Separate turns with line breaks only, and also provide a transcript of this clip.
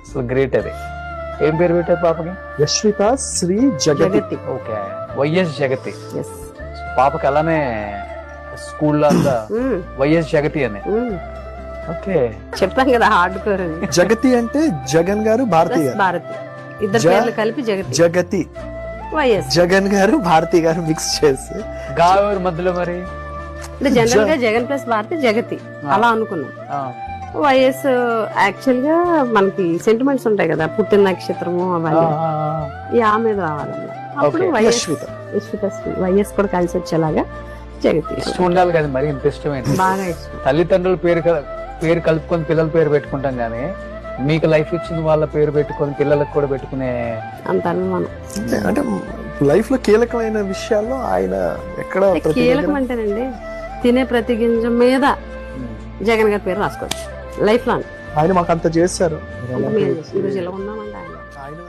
అసలు గ్రేట్ అది. ఏం పేరు పెట్టారు పాపకి?
యశ్విత శ్రీ జగతి.
ఓకే, వైఎస్ జగతి.
Yes.
పాపకి అలానే స్కూల్లో అంతా వైఎస్ జగతి అని. ఓకే,
చెప్పాను కదా హార్డ్ కోర్ అని.
జగతి అంటే జగన్ గారు, భారతి గారు.
భారతి ఇద్దరు పేర్లు కలిపి జగతి.
జగతి
వైఎస్
జగన్ గారు, భారతి గారు మిక్స్ చేసి.
గావూరు మధ్యలో మరి
అంటే జనరల్ గా జగన్ ప్లస్ భారతి జగతి అలా అనుకున్నాం. వైఎస్ యాక్చువల్ గా మనకి సెంటిమెంట్స్ ఉంటాయి కదా, పుట్టిన నక్షత్రము అవన్నీ ఈ ఆ మీద రావాలన్నమాట. అప్పుడు
Okay.
వైఎస్
యశ్విత.
యశ్విత శ్రీ వైఎస్ కూడా కలిసి వచ్చేలాగా జగతి
ఇష్టం ఉండాలి కదా, మరి ఇంత ఇష్టం ఏంటి?
బాగా ఇష్టం.
తల్లిదండ్రుల పేరు కలుపుకొని పిల్లల పేరు పెట్టుకుంటాం గానీ, మీకు లైఫ్ ఇచ్చిన వాళ్ళ పేరు పెట్టుకొని పిల్లలకు కూడా పెట్టుకునే
అంత అభిమానం.
అంటే లైఫ్ లో కీలకమైన విషయాల్లో ఆయన ఎక్కడ ప్రతి
కీలకం
దగ్గర-
అంటేనండి తినే ప్రతి గింజ మీద జగన్ గారి పేరు రాసుకోవచ్చు లైఫ్ లాంగ్.
ఆయన మాకు అంత చేశారు.
ఈ రోజు ఇలా ఉన్నామండి ఆయన.
ఆయన